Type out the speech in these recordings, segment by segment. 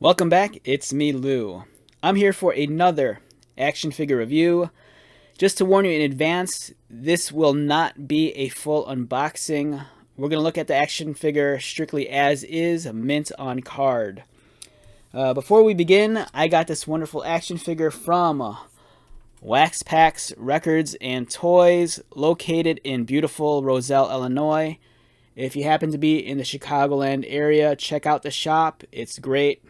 Welcome back, it's me, Lou. I'm here for another action figure review. Just to warn you in advance, this will not be a full unboxing. We're going to look at the action figure strictly as is, mint on card. Before we begin, I got this wonderful action figure from Wax Packs Records and Toys, located in beautiful Roselle, Illinois. If you happen to be in the Chicagoland area, check out the shop. It's great.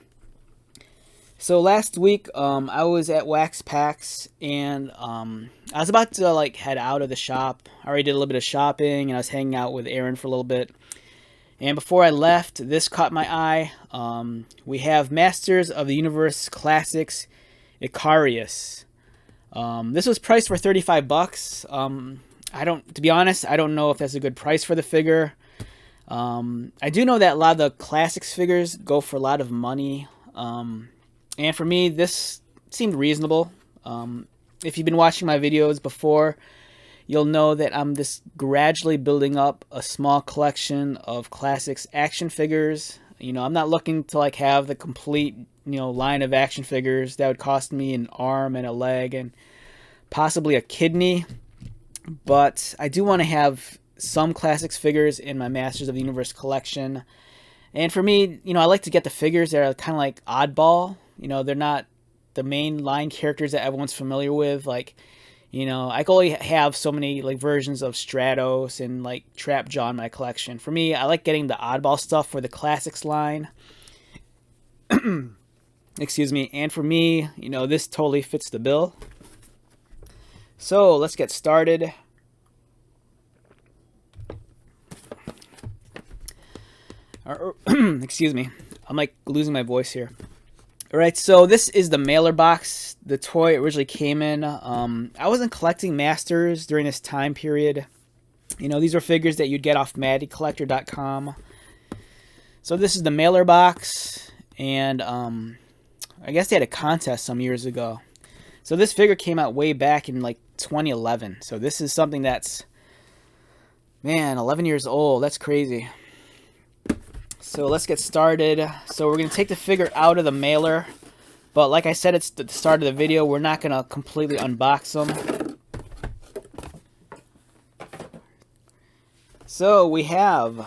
So last week, I was at Wax Packs, and I was about to head out of the shop. I already did a little bit of shopping, and I was hanging out with Aaron for a little bit. And before I left, this caught my eye. We have Masters of the Universe Classics, Icarius. This was priced for $35. To be honest, I don't know if that's a good price for the figure. I do know that a lot of the classics figures go for a lot of money. And for me, this seemed reasonable. If you've been watching my videos before, you'll know that I'm just gradually building up a small collection of classics action figures. I'm not looking to have the complete, line of action figures. That would cost me an arm and a leg and possibly a kidney. But I do want to have some classics figures in my Masters of the Universe collection. And for me, I like to get the figures that are kind of like oddball. They're not the main line characters that everyone's familiar with. I can only have so many versions of Stratos and Trap Jaw in my collection. For me, I like getting the oddball stuff for the classics line. Excuse me. And for me, this totally fits the bill. So let's get started. Excuse me. I'm losing my voice here. Alright, so this is the mailer box the toy originally came in. I wasn't collecting Masters during this time period. These were figures that you'd get off MaddyCollector.com. So this is the mailer box, and I guess they had a contest some years ago. So this figure came out way back in 2011. So this is something that's, 11 years old. That's crazy. So let's get started. So we're going to take the figure out of the mailer. But like I said, it's the start of the video. We're not going to completely unbox them. So we have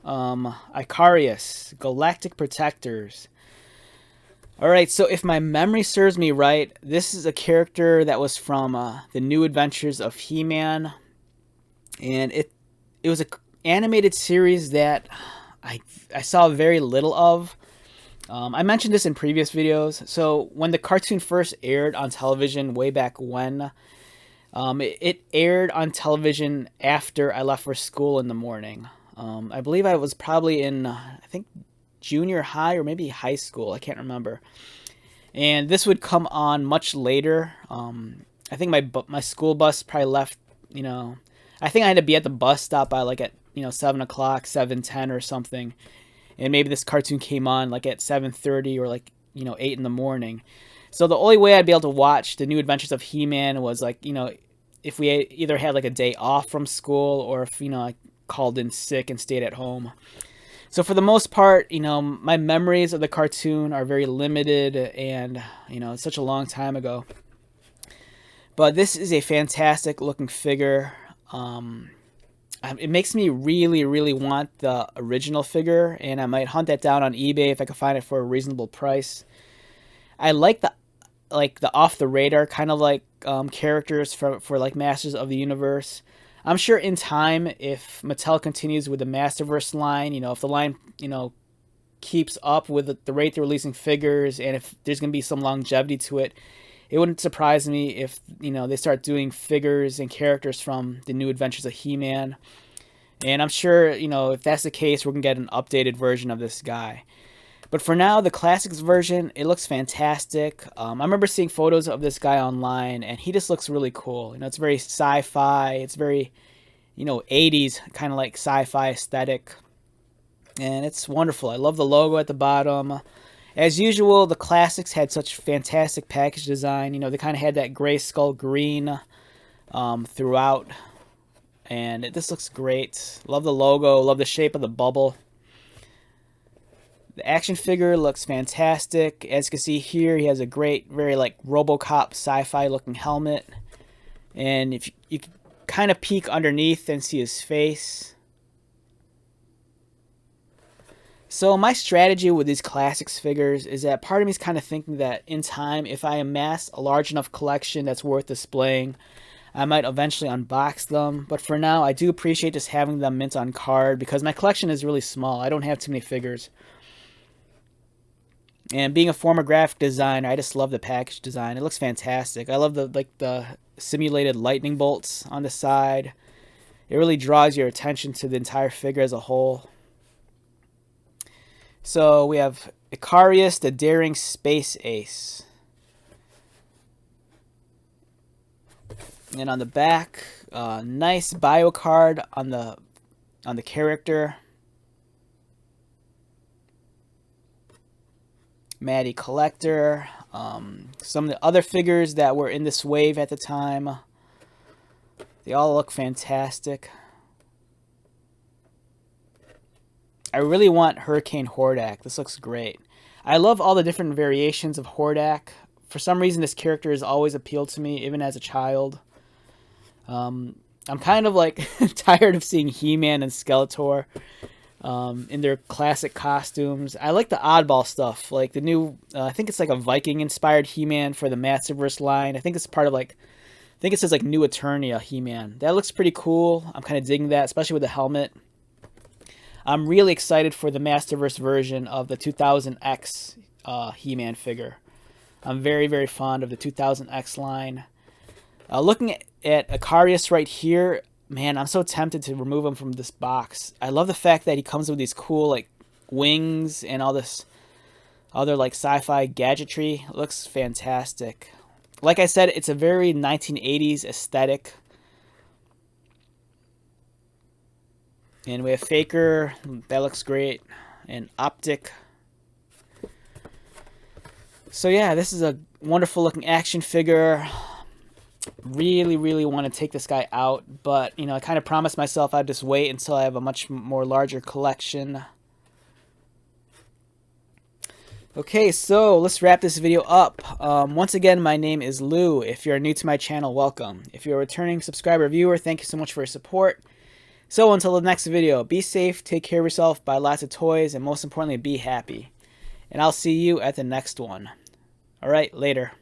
Icarius, Galactic Protectors. Alright, so if my memory serves me right, this is a character that was from the New Adventures of He-Man. And it was an animated series that I saw very little of. I mentioned this in previous videos. So when the cartoon first aired on television way back when, it aired on television after I left for school in the morning. I believe I was probably in, I think, junior high or maybe high school. I can't remember. And this would come on much later. I think my school bus probably left, I think I had to be at the bus stop by at 7 o'clock, 7:10 or something. And maybe this cartoon came on at 7:30 or 8 in the morning. So the only way I'd be able to watch the New Adventures of He-Man was if we either had a day off from school, or if I called in sick and stayed at home. So for the most part, my memories of the cartoon are very limited, and it's such a long time ago. But this is a fantastic looking figure. It makes me really, really want the original figure, and I might hunt that down on eBay if I can find it for a reasonable price. I like the off the radar kind of characters for Masters of the Universe. I'm sure in time, if Mattel continues with the Masterverse line, if the line keeps up with the rate they're releasing figures, and if there's going to be some longevity to it, it wouldn't surprise me if, they start doing figures and characters from the New Adventures of He-Man. And I'm sure, if that's the case, we're going to get an updated version of this guy. But for now, the Classics version, it looks fantastic. I remember seeing photos of this guy online, and he just looks really cool. It's very sci-fi. It's very, 80s kind of sci-fi aesthetic. And it's wonderful. I love the logo at the bottom. As usual, the Classics had such fantastic package design. They kind of had that gray skull green throughout. And this looks great. Love the logo. Love the shape of the bubble. The action figure looks fantastic. As you can see here, he has a great, very like RoboCop sci-fi looking helmet. And if you can kind of peek underneath and see his face. So my strategy with these classics figures is that part of me is kind of thinking that in time, if I amass a large enough collection that's worth displaying, I might eventually unbox them. But for now, I do appreciate just having them mint on card because my collection is really small. I don't have too many figures. And being a former graphic designer, I just love the package design. It looks fantastic. I love the simulated lightning bolts on the side. It really draws your attention to the entire figure as a whole. So we have Icarius, the daring space ace. And on the back, nice bio card on the character. Maddie Collector. Some of the other figures that were in this wave at the time. They all look fantastic. I really want Hurricane Hordak. This looks great. I love all the different variations of Hordak. For some reason, this character has always appealed to me, even as a child. I'm kind of like tired of seeing He-Man and Skeletor in their classic costumes. I like the oddball stuff, like the new, I think it's like a Viking-inspired He-Man for the Masterverse line. I think it's part of like, I think it says like New Eternia He-Man. That looks pretty cool. I'm kind of digging that, especially with the helmet. I'm really excited for the Masterverse version of the 2000X He-Man figure. I'm very, very fond of the 2000X line. Looking at Icarius right here, man, I'm so tempted to remove him from this box. I love the fact that he comes with these cool like wings and all this other like sci-fi gadgetry. It looks fantastic. Like I said, it's a very 1980s aesthetic. And we have Faker. That looks great. And Optic. So yeah, this is a wonderful looking action figure. Really, really want to take this guy out, but you know, I kind of promised myself I'd just wait until I have a much more larger collection. Okay, so let's wrap this video up. Once again, my name is Lou. If you're new to my channel, welcome. If you're a returning subscriber viewer, thank you so much for your support. So until the next video, be safe, take care of yourself, buy lots of toys, and most importantly, be happy. And I'll see you at the next one. Alright, later.